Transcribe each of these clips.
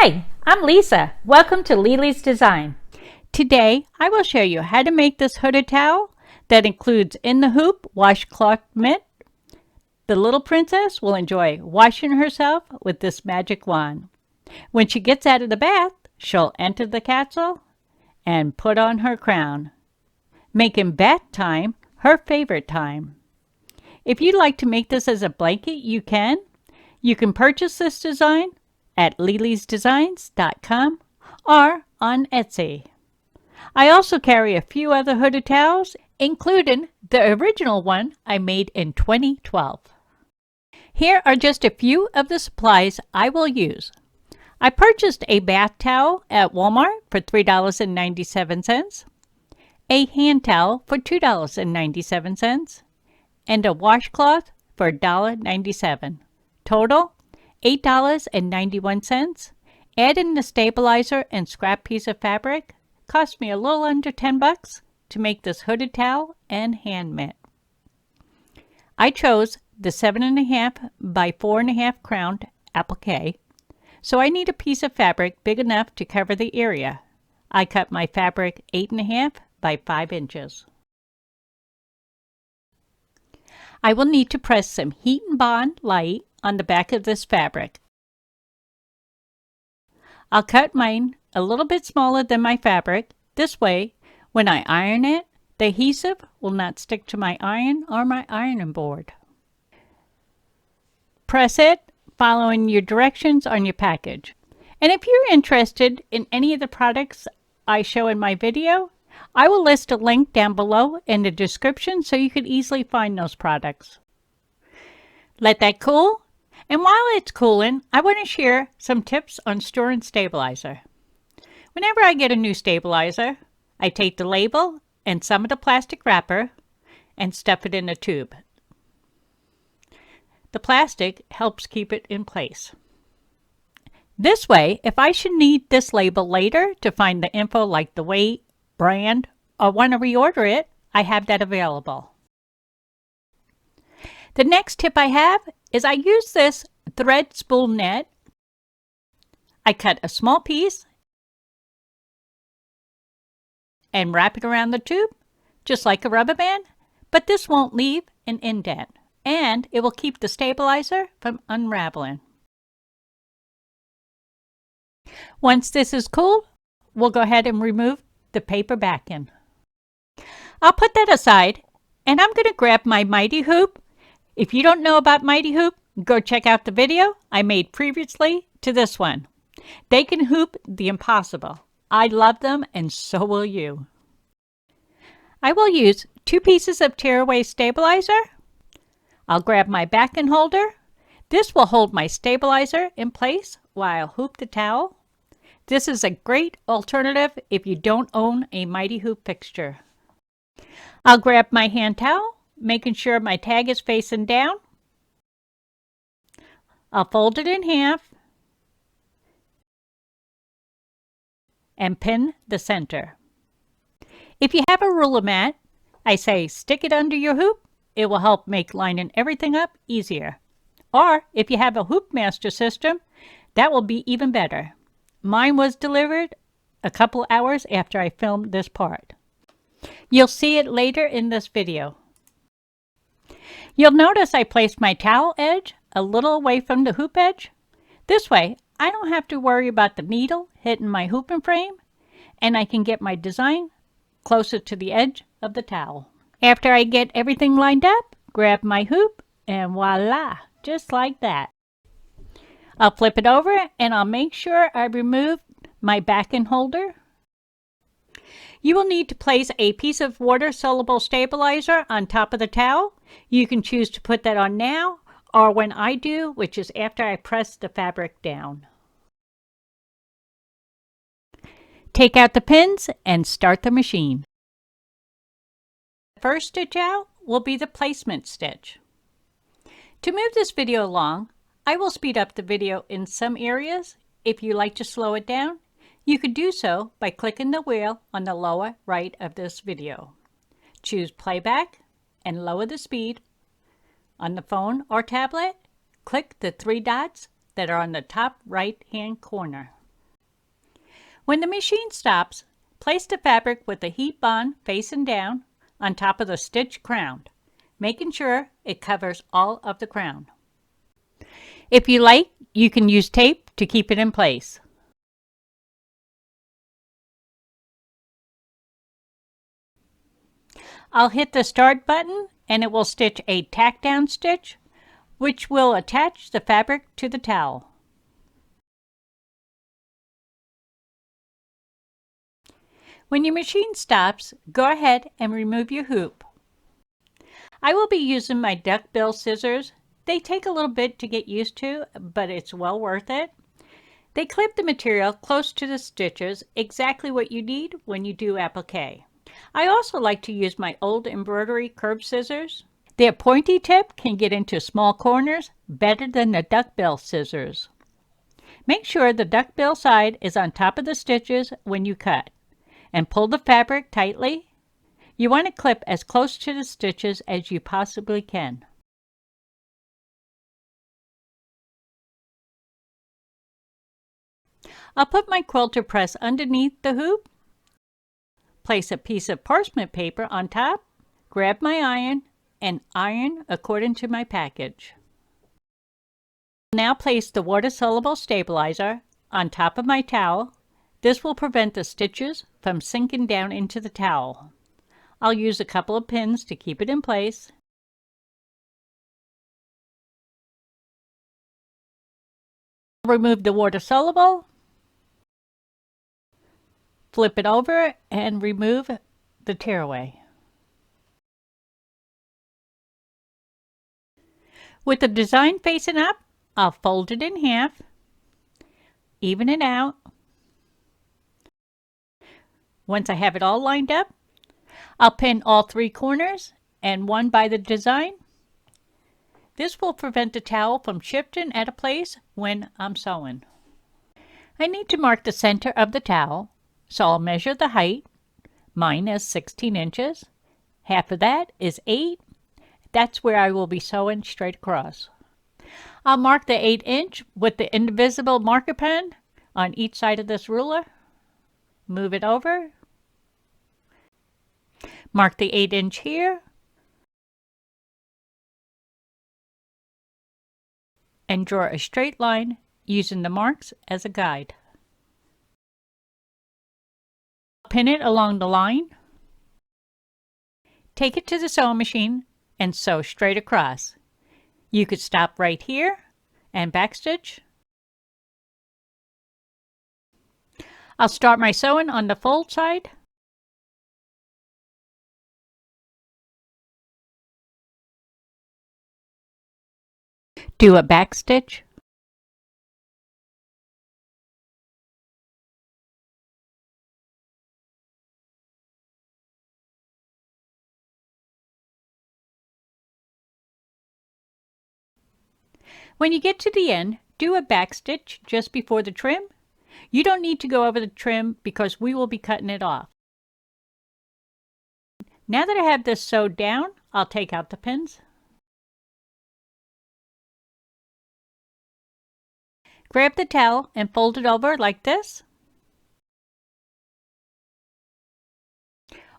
Hi, I'm Lisa. Welcome to Lelesdesigns. Today, I will show you how to make this hooded towel that includes in the hoop washcloth mitt. The little princess will enjoy washing herself with this magic wand. When she gets out of the bath, she'll enter the castle and put on her crown, making bath time her favorite time. If you'd like to make this as a blanket, you can. You can purchase this design at lelesdesigns.com or on Etsy. I also carry a few other hooded towels, including the original one I made in 2012. Here are just a few of the supplies I will use. I purchased a bath towel at Walmart for $3.97, a hand towel for $2.97, and a washcloth for $1.97. Total $8.91. Add in the stabilizer and scrap piece of fabric. Cost me a little under $10 to make this hooded towel and hand mitt. I chose the 7.5 by 4.5 crowned applique, so I need a piece of fabric big enough to cover the area. I cut my fabric 8.5 by 5 inches. I will need to press some heat and bond light on the back of this fabric. I'll cut mine a little bit smaller than my fabric. This way, when I iron it, the adhesive will not stick to my iron or my ironing board. Press it, following your directions on your package. And if you're interested in any of the products I show in my video, I will list a link down below in the description so you can easily find those products. Let that cool, and while it's cooling, I want to share some tips on storing stabilizer. Whenever I get a new stabilizer, I take the label and some of the plastic wrapper and stuff it in a tube. The plastic helps keep it in place. This way, if I should need this label later to find the info like the weight, brand, or want to reorder it, I have that available. The next tip I have is I use this thread spool net. I cut a small piece and wrap it around the tube, just like a rubber band, but this won't leave an indent, and it will keep the stabilizer from unraveling. Once this is cool, we'll go ahead and remove the paper backing. I'll put that aside, and I'm going to grab my Mighty Hoop. If you don't know about Mighty Hoop, go check out the video I made previously to this one. They can hoop the impossible. I love them, and so will you. I will use 2 pieces of tearaway stabilizer. I'll grab my backing holder. This will hold my stabilizer in place while I hoop the towel. This is a great alternative if you don't own a Mighty Hoop fixture. I'll grab my hand towel, making sure my tag is facing down. I'll fold it in half and pin the center. If you have a ruler mat, I say stick it under your hoop. It will help make lining everything up easier. Or if you have a Hoop Master system, that will be even better. Mine was delivered a couple hours after I filmed this part. You'll see it later in this video. You'll notice I placed my towel edge a little away from the hoop edge. This way, I don't have to worry about the needle hitting my hooping frame, and I can get my design closer to the edge of the towel. After I get everything lined up, grab my hoop, and voila, just like that. I'll flip it over and I'll make sure I remove my backing holder. You will need to place a piece of water-soluble stabilizer on top of the towel. You can choose to put that on now or when I do, which is after I press the fabric down. Take out the pins and start the machine. The first stitch out will be the placement stitch. To move this video along, I will speed up the video in some areas. If you like to slow it down, you could do so by clicking the wheel on the lower right of this video. Choose playback and lower the speed. On the phone or tablet, click the 3 dots that are on the top right hand corner. When the machine stops, place the fabric with the heat bond facing down on top of the stitch crown, making sure it covers all of the crown. If you like, you can use tape to keep it in place. I'll hit the start button and it will stitch a tack down stitch, which will attach the fabric to the towel. When your machine stops, go ahead and remove your hoop. I will be using my duckbill scissors. They take a little bit to get used to, but it's well worth it. They clip the material close to the stitches, exactly what you need when you do applique. I also like to use my old embroidery curved scissors. Their pointy tip can get into small corners better than the duckbill scissors. Make sure the duckbill side is on top of the stitches when you cut, and pull the fabric tightly. You want to clip as close to the stitches as you possibly can. I'll put my quilter press underneath the hoop, place a piece of parchment paper on top, grab my iron, and iron according to my package. Now place the water-soluble stabilizer on top of my towel. This will prevent the stitches from sinking down into the towel. I'll use a couple of pins to keep it in place. Remove the water-soluble, flip it over, and remove the tearaway. With the design facing up, I'll fold it in half, even it out. Once I have it all lined up, I'll pin all 3 corners and one by the design. This will prevent the towel from shifting out of place when I'm sewing. I need to mark the center of the towel, so I'll measure the height. Mine is 16 inches. Half of that is 8. That's where I will be sewing straight across. I'll mark the 8-inch with the invisible marker pen on each side of this ruler. Move it over. Mark the 8-inch here. And draw a straight line using the marks as a guide. Pin it along the line. Take it to the sewing machine and sew straight across. You could stop right here and backstitch. I'll start my sewing on the fold side. Do a backstitch. When you get to the end, do a backstitch just before the trim. You don't need to go over the trim because we will be cutting it off. Now that I have this sewed down, I'll take out the pins. Grab the towel and fold it over like this.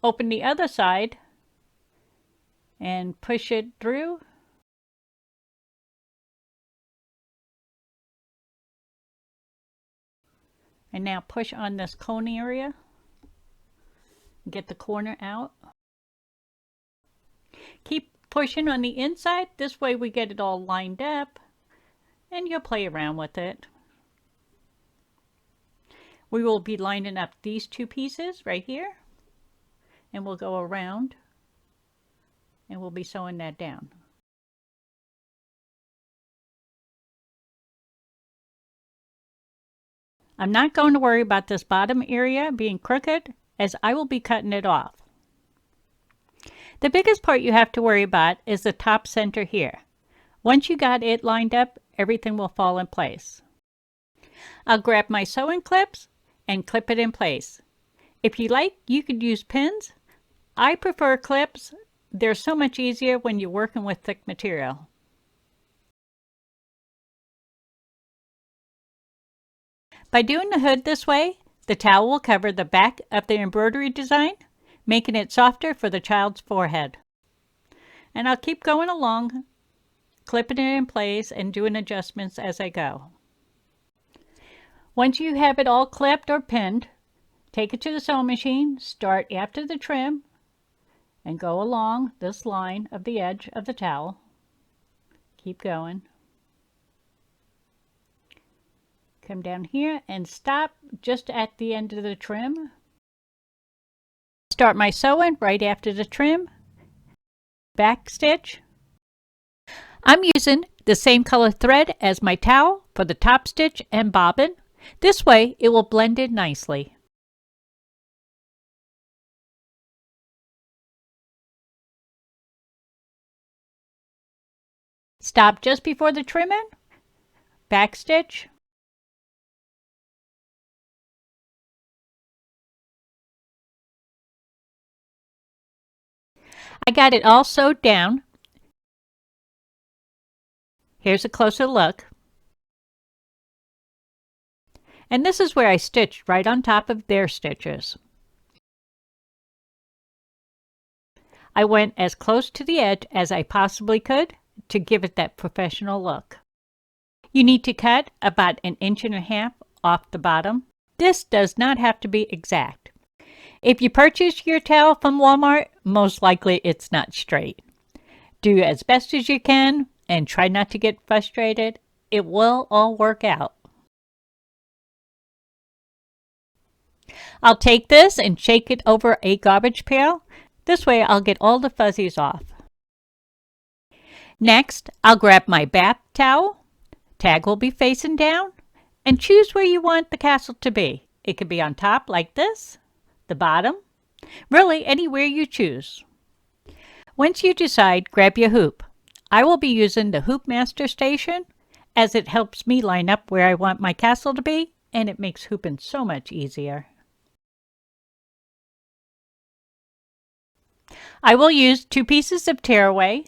Open the other side and push it through. And now push on this cone area. Get the corner out. Keep pushing on the inside. This way we get it all lined up. And you'll play around with it. We will be lining up these 2 pieces right here. And we'll go around. And we'll be sewing that down. I'm not going to worry about this bottom area being crooked, as I will be cutting it off. The biggest part you have to worry about is the top center here. Once you got it lined up, everything will fall in place. I'll grab my sewing clips and clip it in place. If you like, you could use pins. I prefer clips. They're so much easier when you're working with thick material. By doing the hood this way, The towel will cover the back of the embroidery design, making it softer for the child's forehead. And I'll keep going along, clipping it in place and doing adjustments as I go. Once you have it all clipped or pinned, take it to the sewing machine, start after the trim, and go along this line of the edge of the towel. Keep going. Come down here and stop just at the end of the trim. Start my sewing right after the trim. Back stitch. I'm using the same color thread as my towel for the top stitch and bobbin. This way it will blend in nicely. Stop just before the trimming. Back stitch. I got it all sewed down. Here's a closer look. And this is where I stitched right on top of their stitches. I went as close to the edge as I possibly could to give it that professional look. You need to cut about 1.5 inches off the bottom. This does not have to be exact. If you purchase your towel from Walmart, most likely it's not straight. Do as best as you can and try not to get frustrated. It will all work out. I'll take this and shake it over a garbage pail. This way I'll get all the fuzzies off. Next, I'll grab my bath towel. Tag will be facing down. And choose where you want the castle to be. It could be on top like this, the bottom, really anywhere you choose. Once you decide, grab your hoop. I will be using the Hoop Master Station as it helps me line up where I want my castle to be, and it makes hooping so much easier. I will use 2 pieces of tearaway.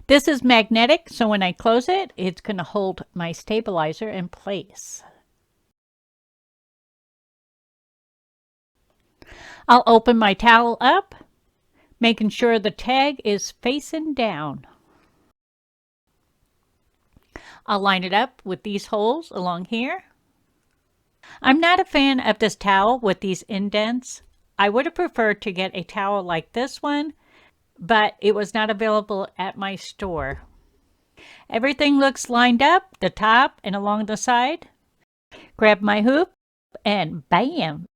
This is magnetic, so when I close it, it's going to hold my stabilizer in place. I'll open my towel up, making sure the tag is facing down. I'll line it up with these holes along here. I'm not a fan of this towel with these indents. I would have preferred to get a towel like this one, but it was not available at my store. Everything looks lined up, the top and along the side. Grab my hoop and bam!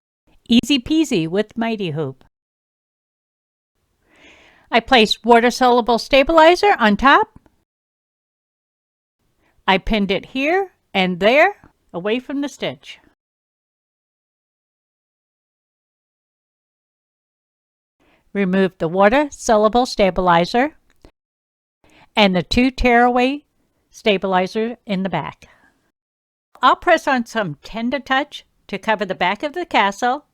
Easy peasy with Mighty Hoop. I placed water-soluble stabilizer on top. I pinned it here and there, away from the stitch. Remove the water-soluble stabilizer and the 2 tearaway stabilizer in the back. I'll press on some Tender Touch to cover the back of the castle,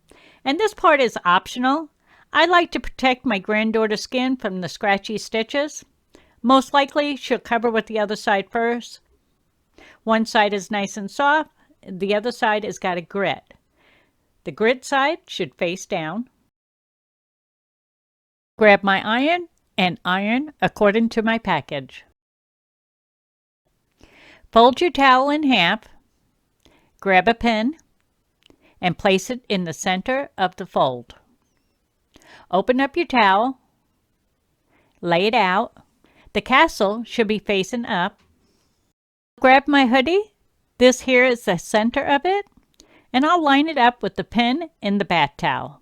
and this part is optional. I like to protect my granddaughter's skin from the scratchy stitches. Most likely she'll cover with the other side first. One side is nice and soft, the other side has got a grit. The grit side should face down. Grab my iron and iron according to my package. Fold your towel in half, grab a pin, and place it in the center of the fold. Open up your towel, lay it out. The castle should be facing up. Grab my hoodie. This here is the center of it, and I'll line it up with the pin in the bath towel.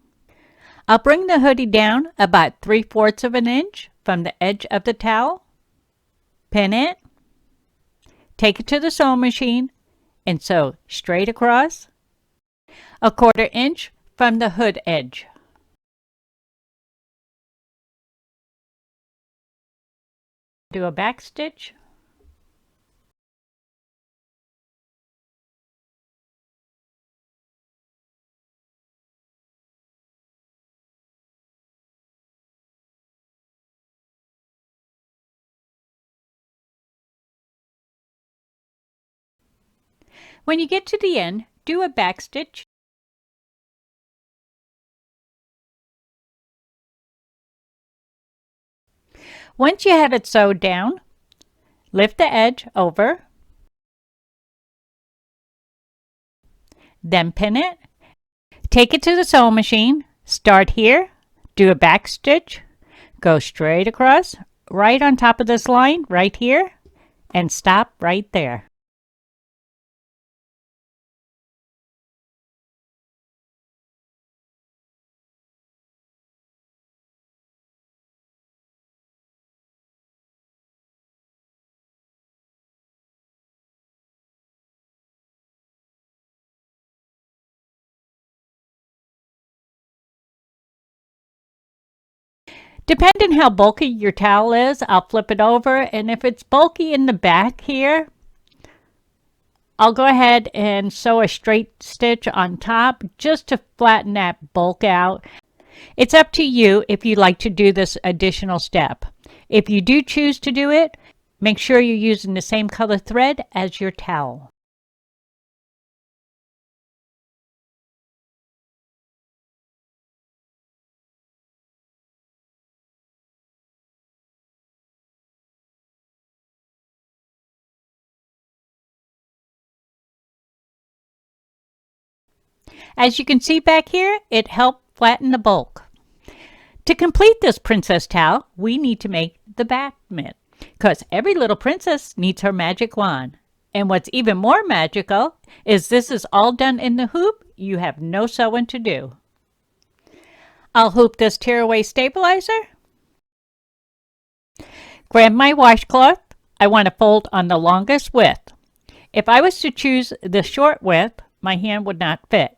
I'll bring the hoodie down about 3/4 of an inch from the edge of the towel. Pin it. Take it to the sewing machine and sew straight across 1/4 inch from the hood edge. Do a back stitch. When you get to the end, do a back stitch. Once you have it sewed down, lift the edge over, then pin it. Take it to the sewing machine, start here, do a back stitch, go straight across, right on top of this line, right here, and stop right there. Depending how bulky your towel is, I'll flip it over, and if it's bulky in the back here, I'll go ahead and sew a straight stitch on top just to flatten that bulk out. It's up to you if you'd like to do this additional step. If you do choose to do it, make sure you're using the same color thread as your towel. As you can see back here, it helped flatten the bulk. To complete this princess towel, we need to make the back mitt, because every little princess needs her magic wand. And what's even more magical is this is all done in the hoop. You have no sewing to do. I'll hoop this tearaway stabilizer. Grab my washcloth. I want to fold on the longest width. If I was to choose the short width, my hand would not fit.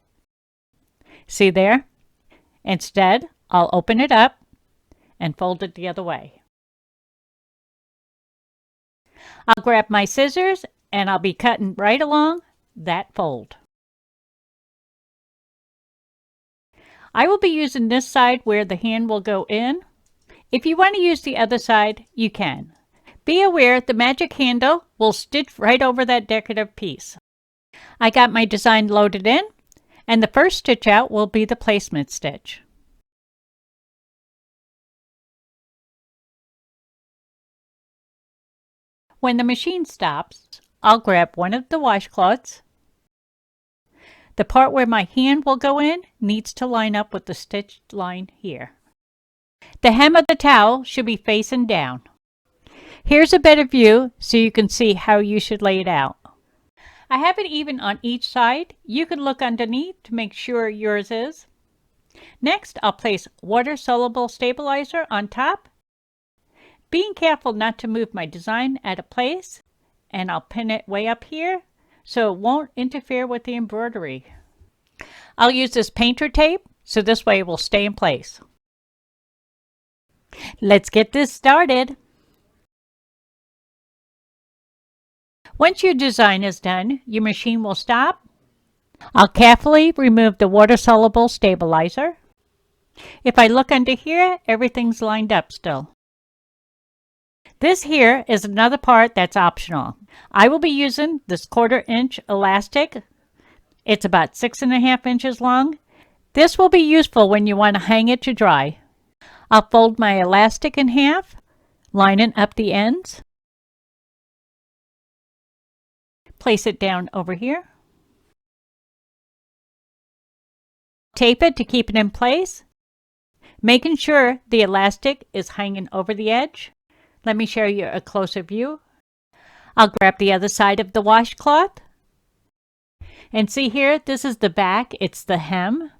See there? Instead, I'll open it up and fold it the other way. I'll grab my scissors and I'll be cutting right along that fold. I will be using this side where the hand will go in. If you want to use the other side, you can. Be aware the magic handle will stitch right over that decorative piece. I got my design loaded in, and the first stitch out will be the placement stitch. When the machine stops, I'll grab one of the washcloths. The part where my hand will go in needs to line up with the stitched line here. The hem of the towel should be facing down. Here's a better view so you can see how you should lay it out. I have it even on each side. You can look underneath to make sure yours is. Next, I'll place water-soluble stabilizer on top, being careful not to move my design out of place, and I'll pin it way up here so it won't interfere with the embroidery. I'll use this painter tape so this way it will stay in place. Let's get this started. Once your design is done, your machine will stop. I'll carefully remove the water-soluble stabilizer. If I look under here, everything's lined up still. This here is another part that's optional. I will be using this 1/4 inch elastic. It's about 6.5 inches long. This will be useful when you want to hang it to dry. I'll fold my elastic in half, lining up the ends. Place it down over here. Tape it to keep it in place, making sure the elastic is hanging over the edge. Let me show you a closer view. I'll grab the other side of the washcloth. And see here, this is the back, it's the hem.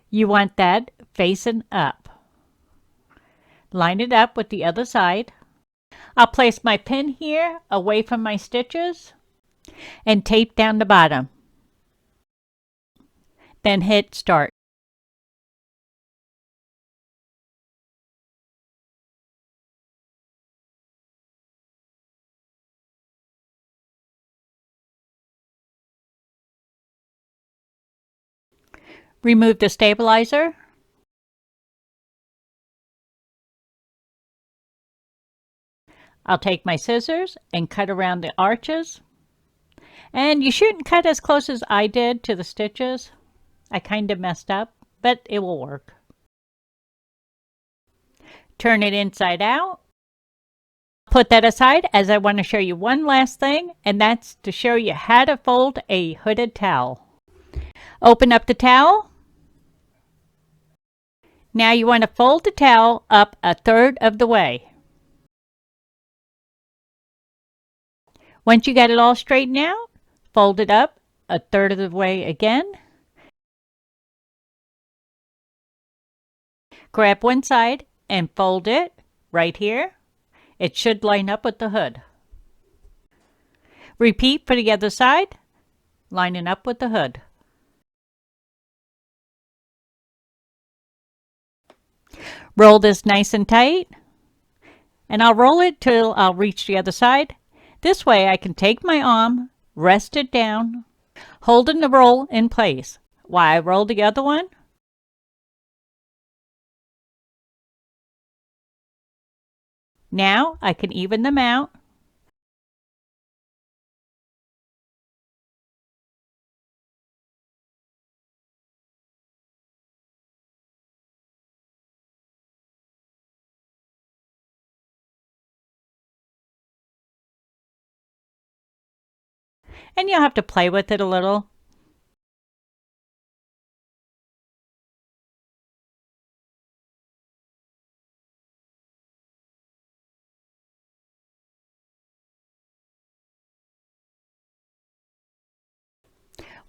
You want that facing up. Line it up with the other side. I'll place my pin here away from my stitches and tape down the bottom. Then hit start. Remove the stabilizer. I'll take my scissors and cut around the arches. And you shouldn't cut as close as I did to the stitches. I kind of messed up, but it will work. Turn it inside out. Put that aside as I want to show you one last thing, and that's to show you how to fold a hooded towel. Open up the towel. Now you want to fold the towel up 1/3 of the way. Once you got it all straightened out, fold it up 1/3 of the way again. Grab one side and fold it right here. It should line up with the hood. Repeat for the other side, lining up with the hood. Roll this nice and tight, and I'll roll it till I'll reach the other side. This way I can take my arm, rest it down, holding the roll in place while I roll the other one. Now I can even them out. And you'll have to play with it a little.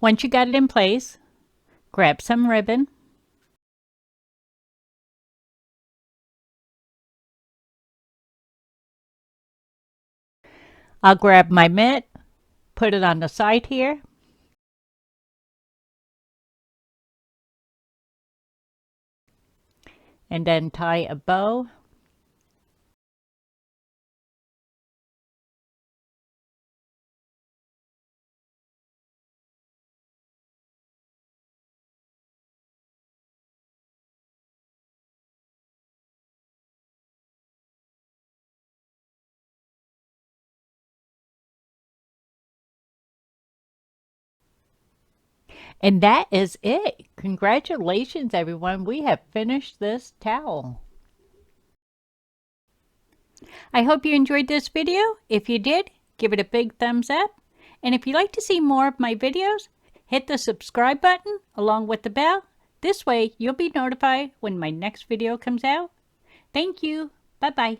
Once you got it in place, grab some ribbon. I'll grab my mitt, put it on the side here. And then tie a bow. And that is it. Congratulations, everyone. We have finished this towel. I hope you enjoyed this video. If you did, give it a big thumbs up. And if you'd like to see more of my videos, hit the subscribe button along with the bell. This way, you'll be notified when my next video comes out. Thank you. Bye-bye.